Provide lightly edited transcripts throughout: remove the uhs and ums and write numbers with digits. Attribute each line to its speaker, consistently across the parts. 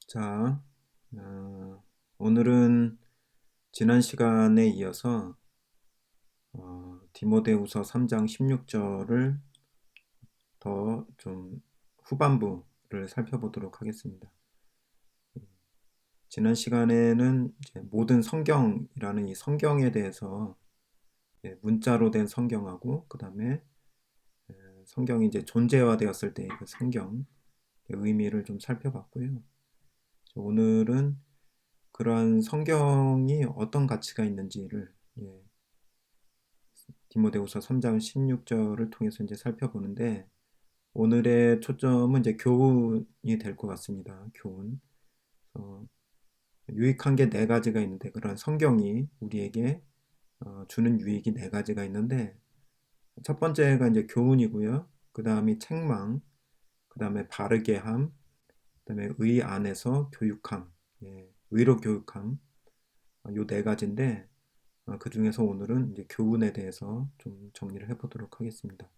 Speaker 1: 자, 오늘은 지난 시간에 이어서 디모데후서 3장 16절을 더 좀 후반부를 살펴보도록 하겠습니다. 지난 시간에는 이제 모든 성경이라는 이 성경에 대해서 문자로 된 성경하고 그 다음에 성경이 이제 존재화되었을 때의 그 성경 의미를 좀 살펴봤고요. 오늘은 그러한 성경이 어떤 가치가 있는지를 디모데후서 3장 16절을 통해서 이제 살펴보는데 오늘의 초점은 이제 교훈이 될 것 같습니다. 교훈. 유익한 게 네 가지가 있는데 그런 성경이 우리에게 주는 유익이 네 가지가 있는데 첫 번째가 이제 교훈이고요. 그 다음이 책망, 그 다음에 바르게 함, 그 다음에 의 안에서 교육함, 의로 교육함. 요 네 가지인데 그 중에서 오늘은 이제 교훈에 대해서 좀 정리를 해보도록 하겠습니다.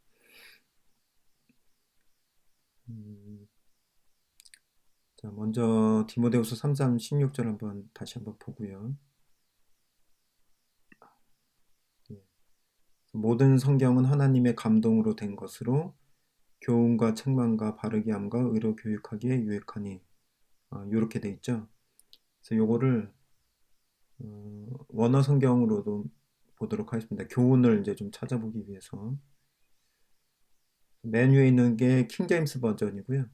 Speaker 1: 자, 먼저 디모데후서 3장 16절 다시 한번 보고요. 모든 성경은 하나님의 감동으로 된 것으로 교훈과 책망과 바르게 함과 의로 교육하기에 유익하니 이렇게 돼 있죠. 그래서 요거를 원어 성경으로도 보도록 하겠습니다. 교훈을 이제 좀 찾아보기 위해서 맨 위에 있는 게 킹제임스 버전이고요.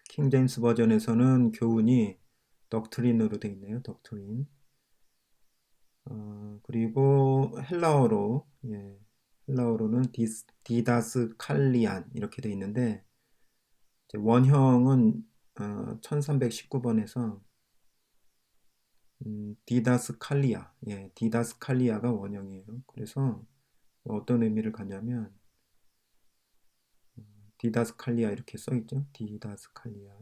Speaker 1: 킹제임스 버전에서는 교훈이 덕트린으로 돼 있네요. 덕트린. 그리고 헬라어로는 디다스칼리안 이렇게 돼 있는데 원형은 1319번에서 디다스칼리아가 원형이에요. 그래서 어떤 의미를 갖냐면 디다스칼리아 이렇게 써 있죠. 디다스칼리아.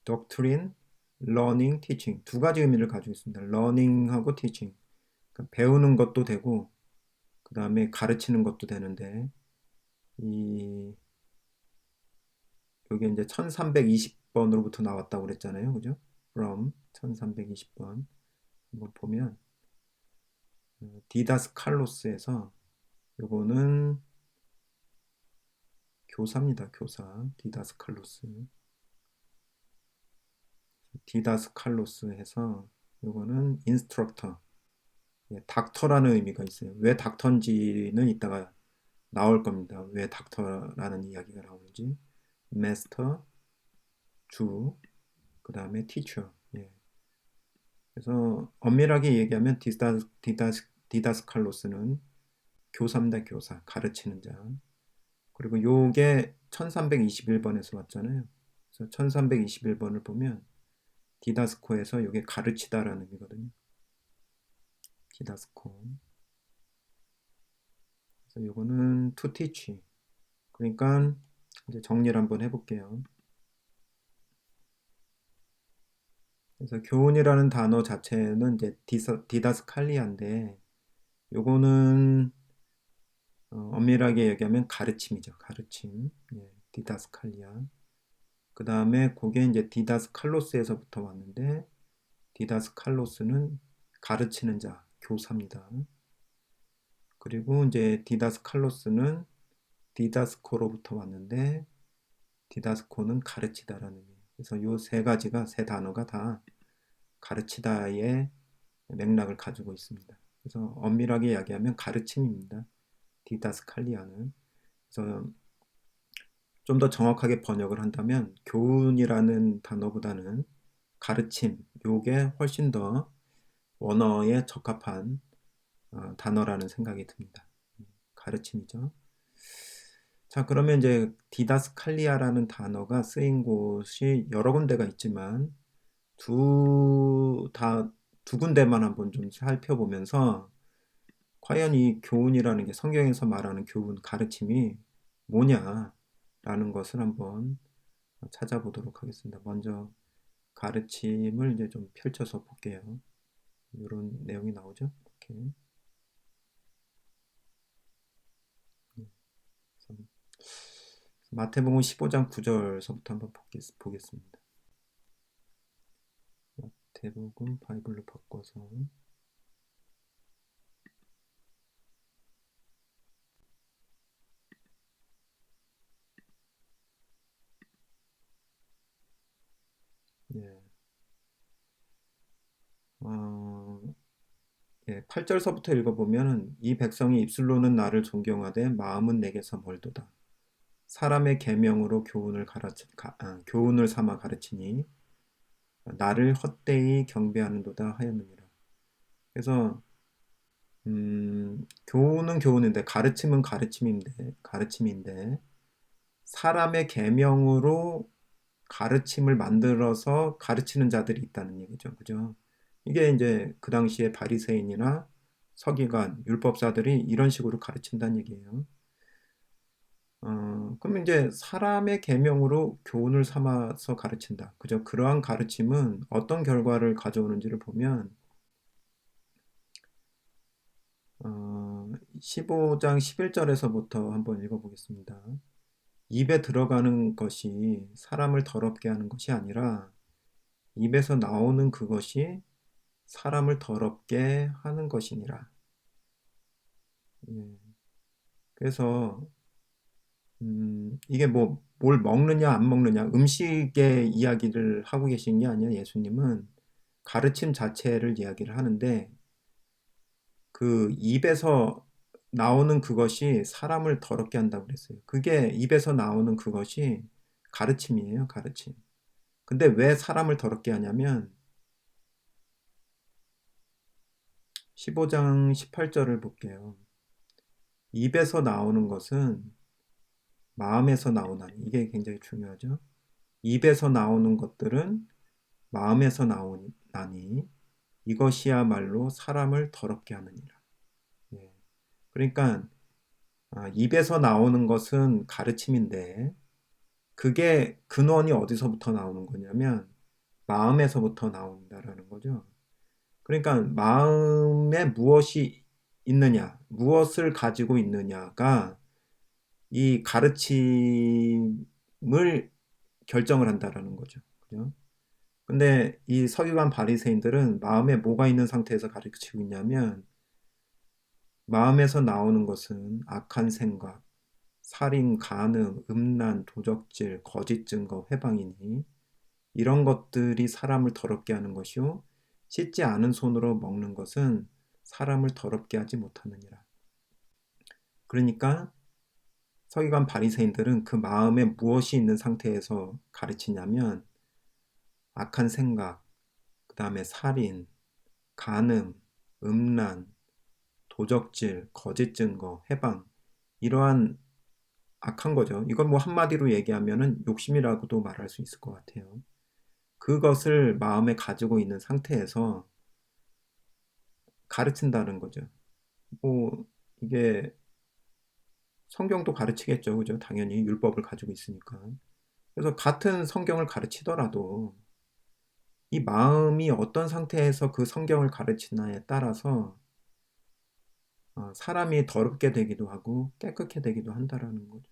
Speaker 1: doctrine, learning, teaching 두 가지 의미를 가지고 있습니다. learning하고 teaching. 그러니까 배우는 것도 되고 그 다음에 가르치는 것도 되는데 여기 이제 1320번으로부터 나왔다고 그랬잖아요. 그죠? from 1320번 한번 보면 디다스칼로스에서 요거는 교사입니다. 교사. 디다스칼로스 해서 요거는 인스트럭터. 닥터라는 의미가 있어요. 왜 닥터인지는 이따가 나올 겁니다. 왜 닥터라는 이야기가 나오는지. 마스터, 주, 그 다음에 티처. 그래서 엄밀하게 얘기하면 디다스칼로스는 교사입니다. 교사, 가르치는 자. 그리고 요게 1321번에서 왔잖아요. 그래서 1321번을 보면 디다스코에서 요게 가르치다라는 의미거든요. 디다스코. 그래서 요거는 to teach. 그러니까 이제 정리를 한번 해볼게요. 그래서 교훈이라는 단어 자체는 이제 디다스칼리아인데 요거는 엄밀하게 얘기하면 가르침이죠. 가르침. 디다스칼리아. 그 다음에 그게 이제 디다스칼로스에서부터 왔는데 디다스칼로스는 가르치는 자, 교사입니다. 그리고 이제 디다스칼로스는 디다스코로부터 왔는데 디다스코는 가르치다라는 의미. 그래서 요 세 가지가 세 단어가 다 가르치다의 맥락을 가지고 있습니다. 그래서 엄밀하게 이야기하면 가르침입니다. 디다스칼리아는. 그래서 좀 더 정확하게 번역을 한다면 교훈이라는 단어보다는 가르침, 요게 훨씬 더 원어에 적합한 단어라는 생각이 듭니다. 가르침이죠. 자, 그러면 이제 디다스칼리아라는 단어가 쓰인 곳이 여러 군데가 있지만 두 군데만 한번 좀 살펴보면서 과연 이 교훈이라는 게 성경에서 말하는 교훈, 가르침이 뭐냐라는 것을 한번 찾아보도록 하겠습니다. 먼저 가르침을 이제 좀 펼쳐서 볼게요. 이런 내용이 나오죠. 이렇게. 마태복음 15장 9절서부터 한번 보겠습니다. 마태복음 바이블로 바꿔서 예. 어, 예, 8절서부터 읽어보면 이 백성이 입술로는 나를 존경하되 마음은 내게서 멀도다. 사람의 계명으로 교훈을 삼아 가르치니 나를 헛되이 경배하는도다 하였느니라. 그래서 교훈은 교훈인데 가르침은 가르침인데 사람의 계명으로 가르침을 만들어서 가르치는 자들이 있다는 얘기죠. 그죠? 이게 이제 그 당시에 바리새인이나 서기관, 율법사들이 이런 식으로 가르친다는 얘기예요. 그럼 이제 사람의 계명으로 교훈을 삼아서 가르친다. 그죠? 그러한 가르침은 어떤 결과를 가져오는지를 보면 15장 11절에서부터 한번 읽어보겠습니다. 입에 들어가는 것이 사람을 더럽게 하는 것이 아니라 입에서 나오는 그것이 사람을 더럽게 하는 것이니라. 예. 그래서 이게 뭐 뭘 먹느냐 안 먹느냐 음식의 이야기를 하고 계신 게 아니라 예수님은 가르침 자체를 이야기를 하는데 그 입에서 나오는 그것이 사람을 더럽게 한다고 그랬어요. 그게 입에서 나오는 그것이 가르침이에요, 가르침. 근데 왜 사람을 더럽게 하냐면 15장 18절을 볼게요. 입에서 나오는 것은 마음에서 나오나니 이게 굉장히 중요하죠. 입에서 나오는 것들은 마음에서 나오나니 이것이야말로 사람을 더럽게 하느니라. 예. 그러니까 입에서 나오는 것은 가르침인데 그게 근원이 어디서부터 나오는 거냐면 마음에서부터 나온다라는 거죠. 그러니까 마음에 무엇이 있느냐, 무엇을 가지고 있느냐가 이 가르침을 결정을 한다라는 거죠. 그죠? 근데 이 서기관 바리새인들은 마음에 뭐가 있는 상태에서 가르치고 있냐면 마음에서 나오는 것은 악한 생각, 살인, 간음, 음란, 도적질, 거짓 증거, 회방이니 이런 것들이 사람을 더럽게 하는 것이요 씻지 않은 손으로 먹는 것은 사람을 더럽게 하지 못하느니라. 그러니까 서기관 바리새인들은 그 마음에 무엇이 있는 상태에서 가르치냐면 악한 생각, 그 다음에 살인, 간음, 음란, 도적질, 거짓 증거, 해방 이러한 악한 거죠. 이건 뭐 한마디로 얘기하면은 욕심이라고도 말할 수 있을 것 같아요. 그것을 마음에 가지고 있는 상태에서 가르친다는 거죠. 뭐 이게 성경도 가르치겠죠. 그죠? 당연히 율법을 가지고 있으니까. 그래서 같은 성경을 가르치더라도 이 마음이 어떤 상태에서 그 성경을 가르치나에 따라서 사람이 더럽게 되기도 하고 깨끗게 되기도 한다라는 거죠.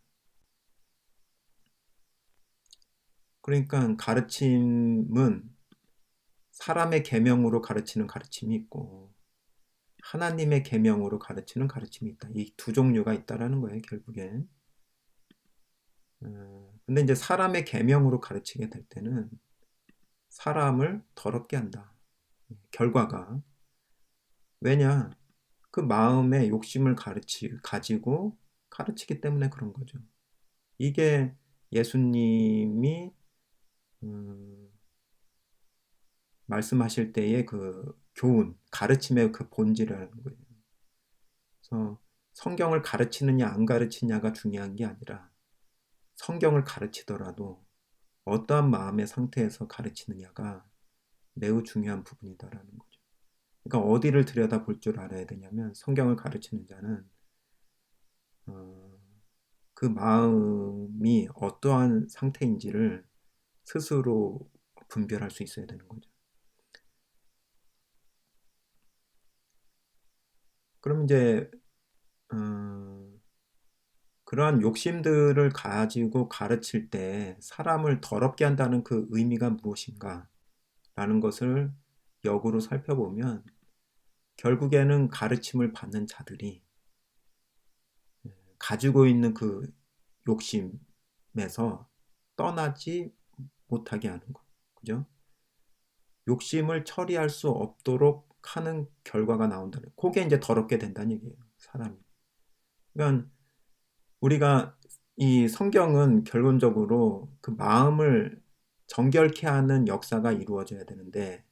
Speaker 1: 그러니까 가르침은 사람의 계명으로 가르치는 가르침이 있고 하나님의 계명으로 가르치는 가르침이 있다. 이 두 종류가 있다라는 거예요, 결국엔. 근데 이제 사람의 계명으로 가르치게 될 때는 사람을 더럽게 한다. 결과가. 왜냐? 그 마음의 욕심을 가지고 가르치기 때문에 그런 거죠. 이게 예수님이 음, 말씀하실 때의 그 교훈, 가르침의 그 본질이라는 거예요. 그래서 성경을 가르치느냐 안 가르치냐가 중요한 게 아니라 성경을 가르치더라도 어떠한 마음의 상태에서 가르치느냐가 매우 중요한 부분이다라는 거죠. 그러니까 어디를 들여다볼 줄 알아야 되냐면 성경을 가르치는 자는 어, 그 마음이 어떠한 상태인지를 스스로 분별할 수 있어야 되는 거죠. 그럼 이제 어, 그러한 욕심들을 가지고 가르칠 때 사람을 더럽게 한다는 그 의미가 무엇인가 라는 것을 역으로 살펴보면 결국에는 가르침을 받는 자들이 가지고 있는 그 욕심에서 떠나지 못하게 하는 거. 그죠? 욕심을 처리할 수 없도록 하는 결과가 나온다는. 그게 이제 더럽게 된다는 얘기예요. 사람이. 그러니까 우리가 이 성경은 결론적으로 그 마음을 정결케 하는 역사가 이루어져야 되는데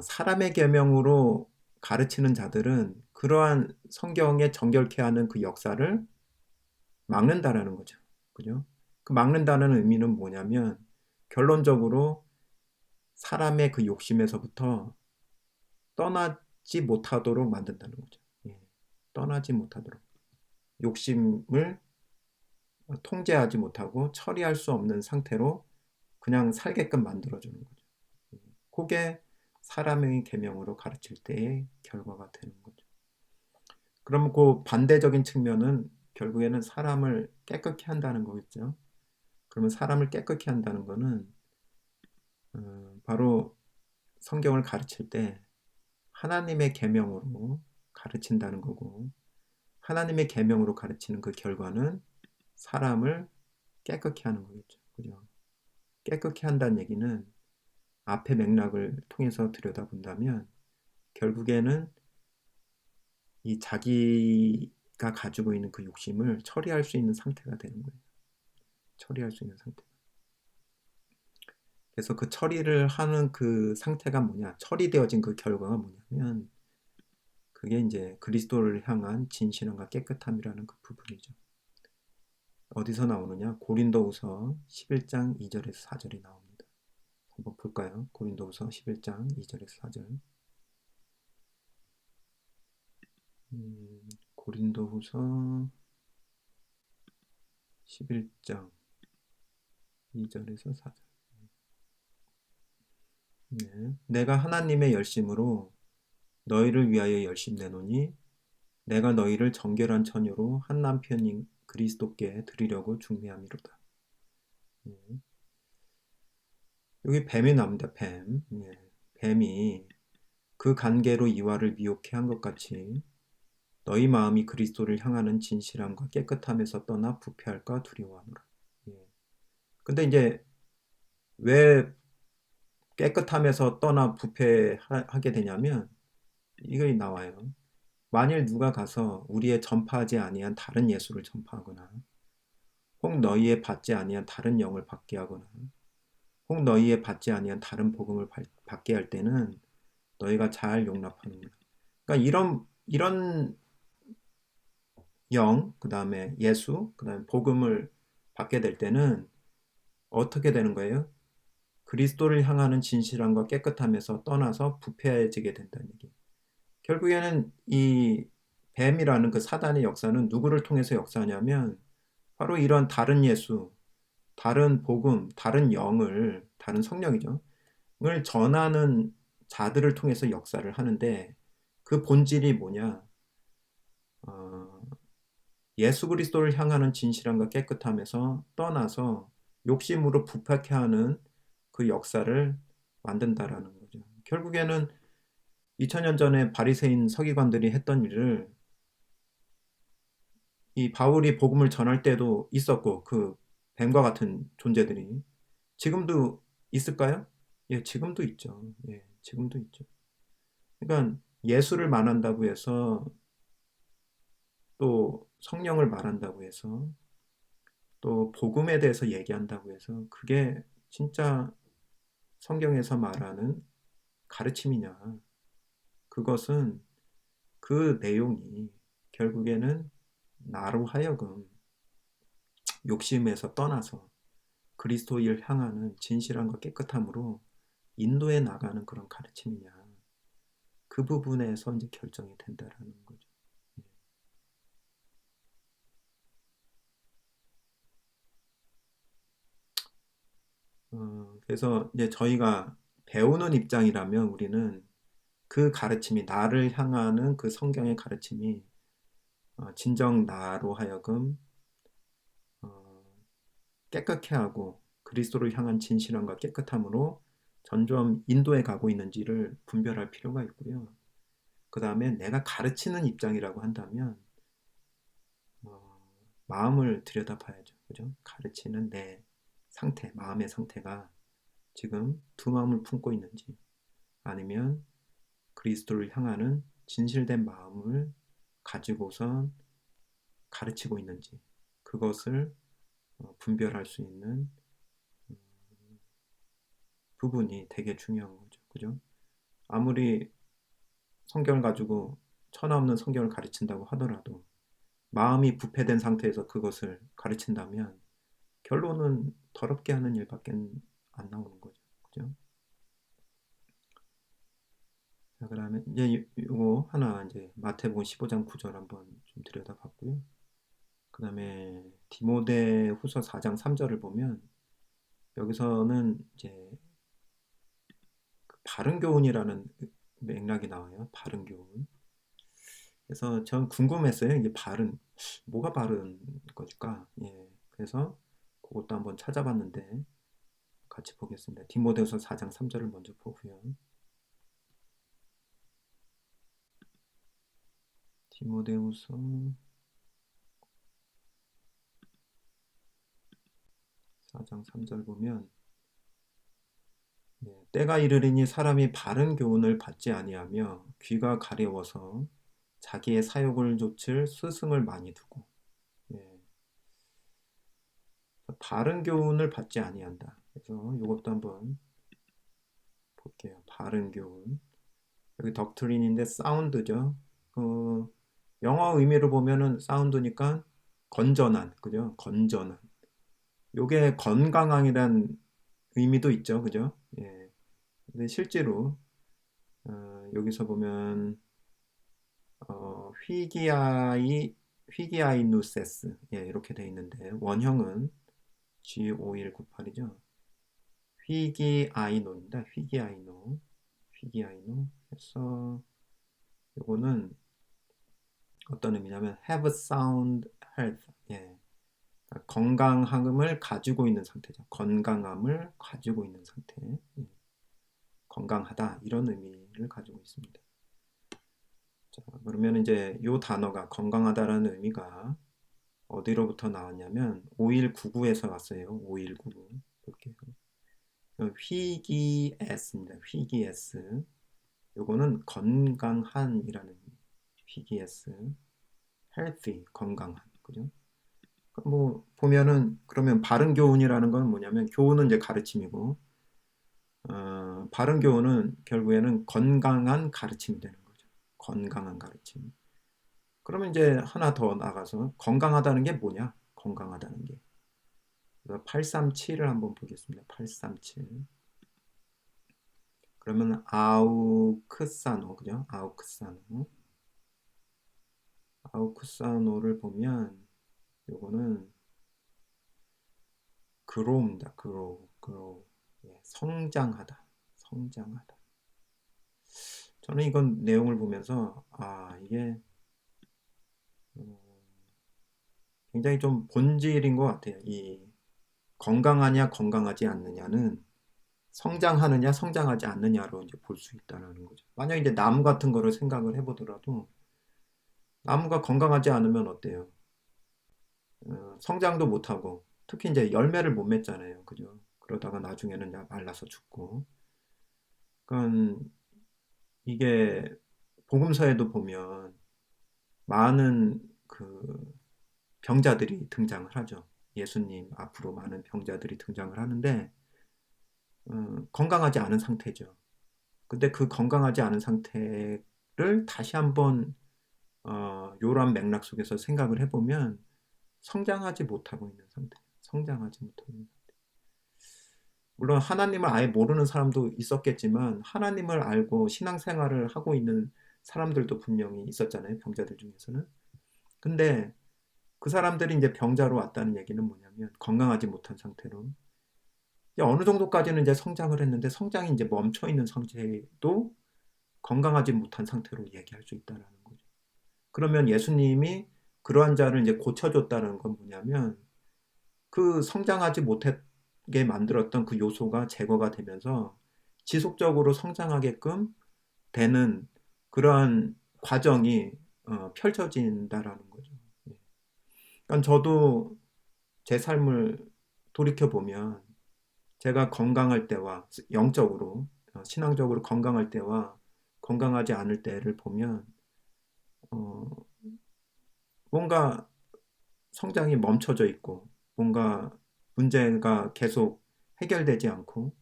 Speaker 1: 사람의 계명으로 가르치는 자들은 그러한 성경에 정결케 하는 그 역사를 막는다라는 거죠. 그죠? 그 막는다는 의미는 뭐냐면 결론적으로 사람의 그 욕심에서부터 떠나지 못하도록 만든다는 거죠. 예, 떠나지 못하도록. 욕심을 통제하지 못하고 처리할 수 없는 상태로 그냥 살게끔 만들어주는 거죠. 그게 사람의 계명으로 가르칠 때의 결과가 되는 거죠. 그럼 그 반대적인 측면은 결국에는 사람을 깨끗게 한다는 거겠죠. 그러면 사람을 깨끗게 한다는 거는 바로 성경을 가르칠 때 하나님의 계명으로 가르친다는 거고 하나님의 계명으로 가르치는 그 결과는 사람을 깨끗게 하는 거겠죠. 그죠? 깨끗게 한다는 얘기는 앞의 맥락을 통해서 들여다본다면 결국에는 이 자기가 가지고 있는 그 욕심을 처리할 수 있는 상태가 되는 거예요. 처리할 수 있는 상태. 그래서 그 처리를 하는 그 상태가 뭐냐? 처리되어진 그 결과가 뭐냐면 그게 이제 그리스도를 향한 진실함과 깨끗함이라는 그 부분이죠. 어디서 나오느냐? 고린도후서 11장 2절에서 4절이 나옵니다. 한번 볼까요? 고린도후서 11장 2절에서 4절. 고린도후서 11장 2절에서 4절. 네. 내가 하나님의 열심으로 너희를 위하여 열심 내노니 내가 너희를 정결한 처녀로 한 남편인 그리스도께 드리려고 중매함이로다. 네. 여기 뱀이 나옵니다. 뱀. 네. 뱀이 그 간계로 이와를 미혹해 한 것 같이 너희 마음이 그리스도를 향하는 진실함과 깨끗함에서 떠나 부패할까 두려워하노라. 예. 근데 이제 왜 깨끗함에서 떠나 부패하게 되냐면 이거 나와요. 만일 누가 가서 우리의 전파하지 아니한 다른 예수를 전파하거나 혹 너희의 받지 아니한 다른 영을 받게 하거나 혹 너희의 받지 아니한 다른 복음을 받게 할 때는 너희가 잘 용납하는구나. 그러니까 이런 영, 그 다음에 예수, 그 다음에 복음을 받게 될 때는 어떻게 되는 거예요? 그리스도를 향하는 진실함과 깨끗함에서 떠나서 부패해지게 된다는 얘기. 결국에는 이 뱀이라는 그 사단의 역사는 누구를 통해서 역사하냐면 바로 이런 다른 예수, 다른 복음, 다른 영을, 다른 성령이죠. 을 전하는 자들을 통해서 역사를 하는데 그 본질이 뭐냐? 어, 예수 그리스도를 향하는 진실함과 깨끗함에서 떠나서 욕심으로 부패케 하는 그 역사를 만든다라는 거죠. 결국에는 2000년 전에 바리새인 서기관들이 했던 일을 이 바울이 복음을 전할 때도 있었고 그 뱀과 같은 존재들이 지금도 있을까요? 예, 지금도 있죠. 예, 지금도 있죠. 그러니까 예수를 말한다고 해서 또 성령을 말한다고 해서 또 복음에 대해서 얘기한다고 해서 그게 진짜 성경에서 말하는 가르침이냐? 그것은 그 내용이 결국에는 나로 하여금 욕심에서 떠나서 그리스도를 향하는 진실함과 깨끗함으로 인도해 나가는 그런 가르침이냐. 그 부분에서 이제 결정이 된다라는 거죠. 그래서 이제 저희가 배우는 입장이라면 우리는 그 가르침이 나를 향하는 그 성경의 가르침이 진정 나로 하여금 어, 깨끗해 하고 그리스도를 향한 진실함과 깨끗함으로 점점 인도에 가고 있는지를 분별할 필요가 있고요. 그 다음에 내가 가르치는 입장이라고 한다면 어, 마음을 들여다봐야죠. 그죠? 가르치는 내 상태, 마음의 상태가 지금 두 마음을 품고 있는지 아니면 그리스도를 향하는 진실된 마음을 가지고선 가르치고 있는지 그것을 분별할 수 있는 부분이 되게 중요한 거죠. 그죠? 아무리 성경을 가지고 천하 없는 성경을 가르친다고 하더라도 마음이 부패된 상태에서 그것을 가르친다면 결론은 더럽게 하는 일밖에 안 나오는 거죠. 그죠? 자, 그다음에 이제 이거 하나 이제 마태복음 15장 9절 한번 좀 들여다봤고요. 그다음에 디모데후서 4장 3절을 보면 여기서는 이제 그 바른 교훈이라는 맥락이 나와요. 바른 교훈. 그래서 전 궁금했어요. 이게 바른 뭐가 바른 것일까? 예. 그래서 그것도 한번 찾아봤는데 같이 보겠습니다. 디모데후서 4장 3절을 먼저 보고요. 디모데후서 4장 3절 보면 때가 이르리니 사람이 바른 교훈을 받지 아니하며 귀가 가려워서 자기의 사욕을 좇을 스승을 많이 두고 예, 바른 교훈을 받지 아니한다. 그래서 이것도 한번 볼게요. 바른 교훈. 여기 덕트린인데 사운드죠. 영어 의미로 보면은 사운드니까 건전한, 그죠? 건전한. 요게 건강함이란 의미도 있죠, 그죠? 예. 근데 실제로 여기서 보면 휘기아이누세스 예, 이렇게 돼 있는데 원형은 G5198이죠. 휘기아이노입니다. 휘기아이노 해서 요거는 어떤 의미냐면 have sound health 예, 그러니까 건강함을 가지고 있는 상태죠. 건강함을 가지고 있는 상태 예, 건강하다 이런 의미를 가지고 있습니다. 자, 그러면 이제 요 단어가 건강하다라는 의미가 어디로부터 나왔냐면 5199에서 왔어요. 5199 볼게요. 휘기S입니다. 휘기S. 요거는 건강한이라는 휘기S. healthy 건강한. 그죠? 뭐 보면은 그러면 바른 교훈이라는 건 뭐냐면 교훈은 이제 가르침이고 바른 교훈은 결국에는 건강한 가르침이 되는 거죠. 건강한 가르침. 그러면 이제 하나 더 나가서 건강하다는 게 뭐냐? 건강하다는 게. 그래서 837을 한번 보겠습니다. 837. 그러면 아우크사노, 그죠? 아우크사노. 아우크사노를 보면 요거는 그로우입니다. 그로우. 예, 성장하다. 성장하다. 저는 이건 내용을 보면서 이게 굉장히 좀 본질인 것 같아요. 이 건강하냐 건강하지 않느냐는 성장하느냐 성장하지 않느냐로 이제 볼 수 있다는 거죠. 만약 이제 나무 같은 거를 생각을 해보더라도 나무가 건강하지 않으면 어때요? 성장도 못하고 특히 이제 열매를 못 맺잖아요. 그죠? 그러다가 나중에는 말라서 죽고. 그러니까 이게 복음서에도 보면 많은 그 병자들이 등장을 하죠. 예수님 앞으로 많은 병자들이 등장을 하는데 건강하지 않은 상태죠. 근데 그 건강하지 않은 상태를 다시 한번 요런 맥락 속에서 생각을 해보면 성장하지 못하고 있는 상태. 성장하지 못하고 있는 상태. 물론 하나님을 아예 모르는 사람도 있었겠지만 하나님을 알고 신앙생활을 하고 있는 사람들도 분명히 있었잖아요. 병자들 중에서는. 근데 그 사람들이 이제 병자로 왔다는 얘기는 뭐냐면 건강하지 못한 상태로 이제 어느 정도까지는 이제 성장을 했는데 성장이 이제 멈춰 있는 상태도 건강하지 못한 상태로 얘기할 수 있다는 거죠. 그러면 예수님이 그러한 자를 이제 고쳐줬다는 건 뭐냐면 그 성장하지 못하게 만들었던 그 요소가 제거가 되면서 지속적으로 성장하게끔 되는 그러한 과정이 펼쳐진다라는 거죠. 예. 그러니까 저도 제 삶을 돌이켜 보면 제가 건강할 때와 영적으로 신앙적으로 건강할 때와 건강하지 않을 때를 보면 어, 뭔가 성장이 멈춰져 있고 뭔가 문제가 계속 해결되지 않고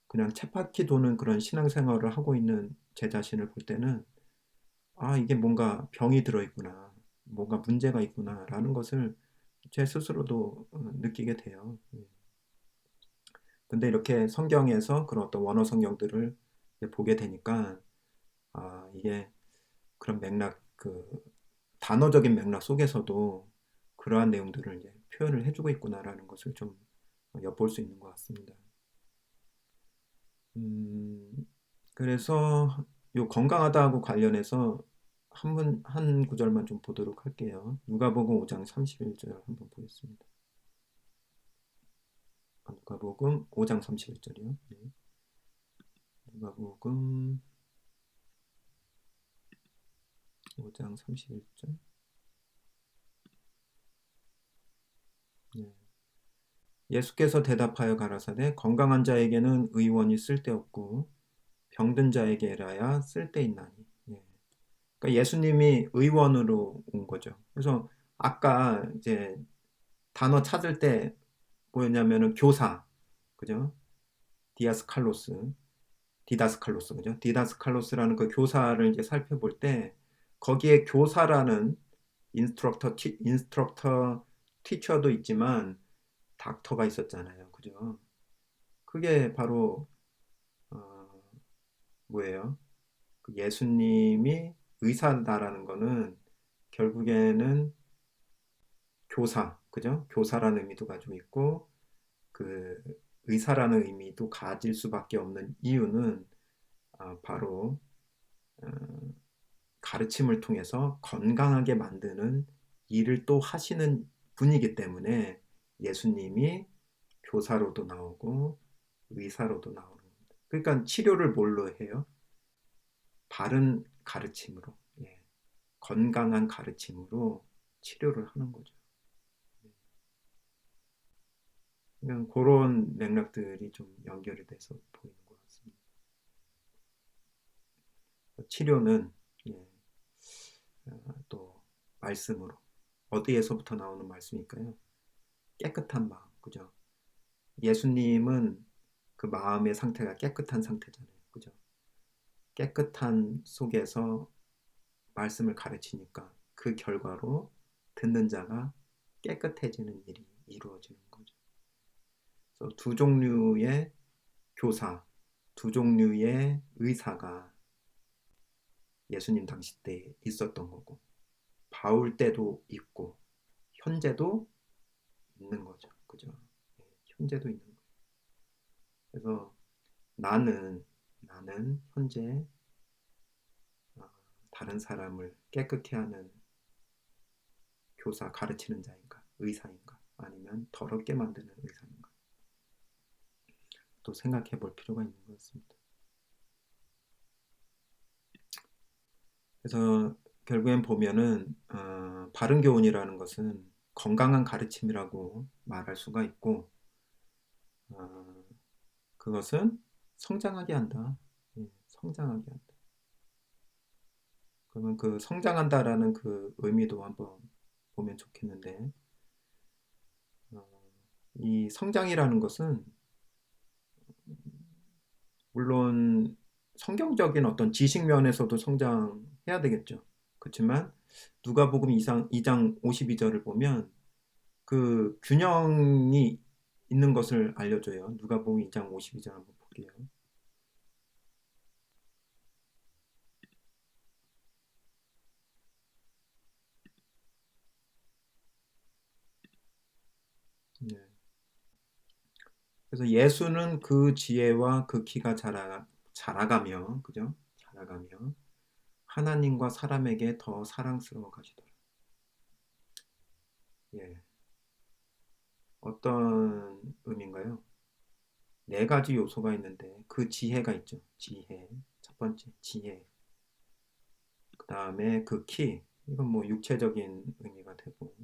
Speaker 1: 그냥 쳇바퀴 도는 그런 신앙생활을 하고 있는 제 자신을 볼 때는 아, 이게 뭔가 병이 들어있구나. 뭔가 문제가 있구나라는 것을 제 스스로도 느끼게 돼요. 예. 근데 이렇게 성경에서 그런 어떤 원어 성경들을 보게 되니까 아, 이게 그런 맥락, 그 단어적인 맥락 속에서도 그러한 내용들을 이제 표현을 해주고 있구나라는 것을 좀 엿볼 수 있는 것 같습니다. 음, 그래서 요 건강하다하고 관련해서 한 구절만 좀 보도록 할게요. 누가복음 5장 31절 한번 보겠습니다. 누가복음 5장 31절이요. 네. 누가복음 5장 31절. 네. 예수께서 대답하여 가라사대 건강한 자에게는 의원이 쓸데없고 병든 자에게라야 쓸데있나니. 예. 그러니까 예수님이 의원으로 온 거죠. 그래서 아까 이제 단어 찾을 때 뭐였냐면은 교사, 그죠? 디아스칼로스, 디다스칼로스, 그죠? 디다스칼로스라는 그 교사를 이제 살펴볼 때 거기에 교사라는 인스트럭터, 티처도 있지만 닥터가 있었잖아요, 그죠? 그게 바로 어, 뭐예요? 그 예수님이 의사다라는 거는 결국에는 교사, 그죠? 교사라는 의미도 가지고 있고 그 의사라는 의미도 가질 수밖에 없는 이유는 바로 어, 가르침을 통해서 건강하게 만드는 일을 또 하시는 분이기 때문에 예수님이 교사로도 나오고 의사로도 나오는 겁니다. 그러니까 치료를 뭘로 해요? 바른 가르침으로, 예, 건강한 가르침으로 치료를 하는 거죠. 그냥 그런 맥락들이 좀 연결이 돼서 보이는 것 같습니다. 치료는 예, 또 말씀으로 어디에서부터 나오는 말씀일까요? 깨끗한 마음, 그죠? 예수님은 그 마음의 상태가 깨끗한 상태잖아요, 그죠? 깨끗한 속에서 말씀을 가르치니까 그 결과로 듣는 자가 깨끗해지는 일이 이루어지는 거죠. 그래서 두 종류의 교사, 두 종류의 의사가 예수님 당시 때 있었던 거고 바울 때도 있고 현재도 있는 거죠. 그죠? 네, 현재도 있는 거예요. 그래서 나는 현재 어, 다른 사람을 깨끗게 하는 교사 가르치는 자인가? 의사인가? 아니면 더럽게 만드는 의사인가? 또 생각해 볼 필요가 있는 것 같습니다. 그래서 결국엔 보면은 바른 교훈이라는 것은 건강한 가르침이라고 말할 수가 있고 어, 그것은 성장하게 한다. 예, 성장하게 한다. 그러면 그 성장한다라는 그 의미도 한번 보면 좋겠는데 어, 이 성장이라는 것은 물론 성경적인 어떤 지식 면에서도 성장해야 되겠죠. 그렇지만 누가복음 2장 52절을 보면 그 균형이 있는 것을 알려줘요. 누가복음 2장 52절 한번 볼게요. 네. 그래서 예수는 그 지혜와 그 키가 자라가며, 그죠? 자라가며 하나님과 사람에게 더 사랑스러워 가시더라. 예, 어떤 의미인가요? 네 가지 요소가 있는데 그 지혜가 있죠. 지혜. 첫 번째, 지혜. 그 다음에 그 키. 이건 뭐 육체적인 의미가 되고.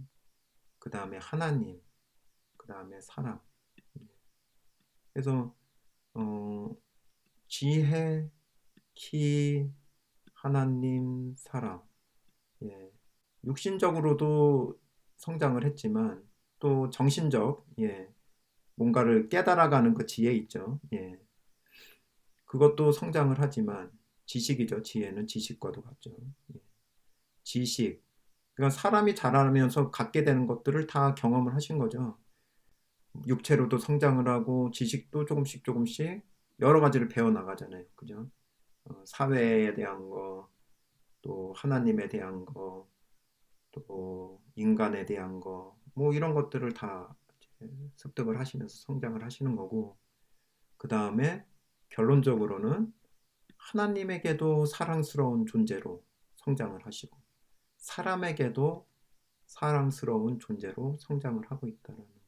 Speaker 1: 그 다음에 하나님. 그 다음에 사람. 그래서, 어, 지혜, 키, 하나님, 사람. 예. 육신적으로도 성장을 했지만 또 정신적, 예, 뭔가를 깨달아가는 그 지혜 있죠. 예. 그것도 성장을 하지만 지식이죠. 지혜는 지식과도 같죠. 예. 지식. 그러니까 사람이 자라면서 갖게 되는 것들을 다 경험을 하신 거죠. 육체로도 성장을 하고 지식도 조금씩 조금씩 여러 가지를 배워 나가잖아요. 그죠? 사회에 대한 거, 또 하나님에 대한 거, 또 인간에 대한 거, 뭐 이런 것들을 다 습득을 하시면서 성장을 하시는 거고, 그 다음에 결론적으로는 하나님에게도 사랑스러운 존재로 성장을 하시고, 사람에게도 사랑스러운 존재로 성장을 하고 있다는 거죠.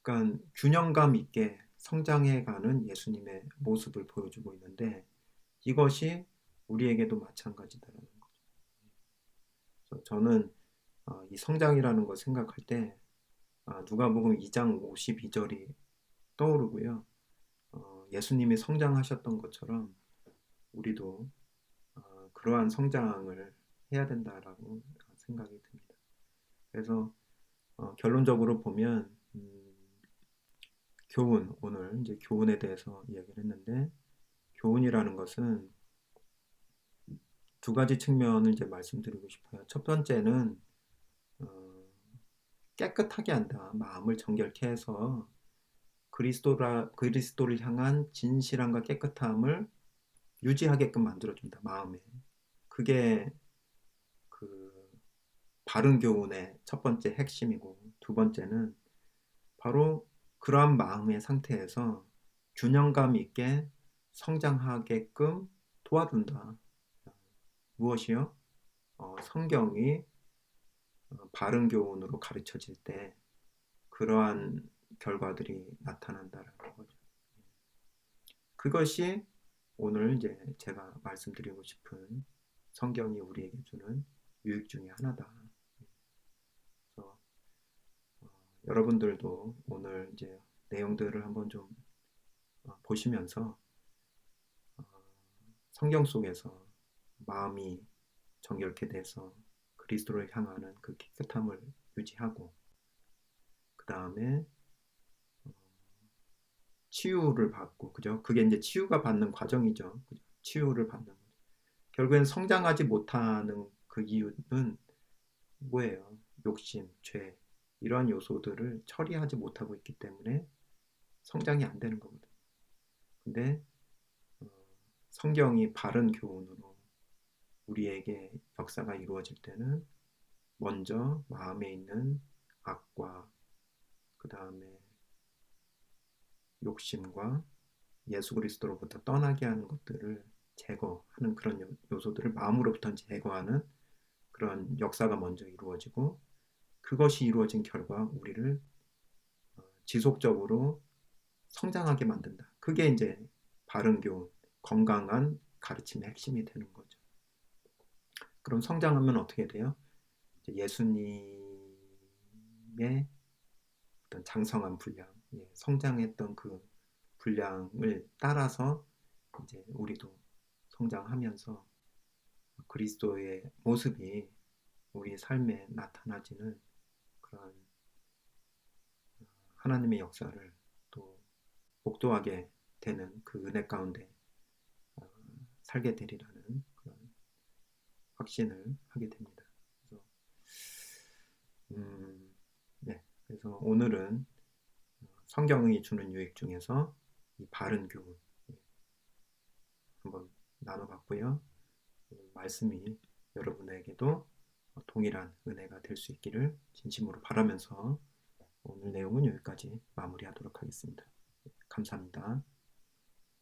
Speaker 1: 그러니까 균형감 있게 성장해가는 예수님의 모습을 보여주고 있는데 이것이 우리에게도 마찬가지다라는 거죠. 그래서 저는 이 성장이라는 걸 생각할 때 누가복음 2장 52절이 떠오르고요. 예수님이 성장하셨던 것처럼 우리도 그러한 성장을 해야 된다라고 생각이 듭니다. 그래서 결론적으로 보면 교훈, 오늘 이제 교훈에 대해서 이야기를 했는데 교훈이라는 것은 두 가지 측면을 이제 말씀드리고 싶어요. 첫 번째는 어, 깨끗하게 한다. 마음을 정결케 해서 그리스도를 향한 진실함과 깨끗함을 유지하게끔 만들어준다. 마음에. 그게 그 바른 교훈의 첫 번째 핵심이고 두 번째는 바로 그러한 마음의 상태에서 균형감 있게 성장하게끔 도와준다. 무엇이요? 성경이 바른 교훈으로 가르쳐질 때 그러한 결과들이 나타난다는 거죠. 그것이 오늘 이제 제가 말씀드리고 싶은 성경이 우리에게 주는 유익 중에 하나다. 그래서 여러분들도 오늘 이제 내용들을 한번 좀 보시면서 어, 성경 속에서 마음이 정결케 돼서 그리스도를 향하는 그 깨끗함을 유지하고 그 다음에 치유를 받고 그죠? 그게 이제 치유가 받는 과정이죠. 그죠? 치유를 받는 거죠. 결국엔 성장하지 못하는 그 이유는 뭐예요? 욕심, 죄 이러한 요소들을 처리하지 못하고 있기 때문에 성장이 안 되는 거거든요. 근데 어, 성경이 바른 교훈으로 우리에게 역사가 이루어질 때는 먼저 마음에 있는 악과 그 다음에 욕심과 예수 그리스도로부터 떠나게 하는 것들을 제거하는 그런 요소들을 마음으로부터 제거하는 그런 역사가 먼저 이루어지고 그것이 이루어진 결과 우리를 지속적으로 성장하게 만든다. 그게 이제 바른 교훈, 건강한 가르침의 핵심이 되는 거죠. 그럼 성장하면 어떻게 돼요? 예수님의 어떤 장성한 분량, 성장했던 그 분량을 따라서 이제 우리도 성장하면서 그리스도의 모습이 우리 삶에 나타나지는 그런 하나님의 역사를 또 복도하게 되는 그 은혜 가운데 살게 되리라는 그런 확신을 하게 됩니다. 그래서 네, 그래서 오늘은 성경이 주는 유익 중에서 이 바른 교훈 한번 나눠봤고요. 말씀이 여러분에게도 동일한 은혜가 될 수 있기를 진심으로 바라면서 오늘 내용은 여기까지 마무리하도록 하겠습니다. 감사합니다.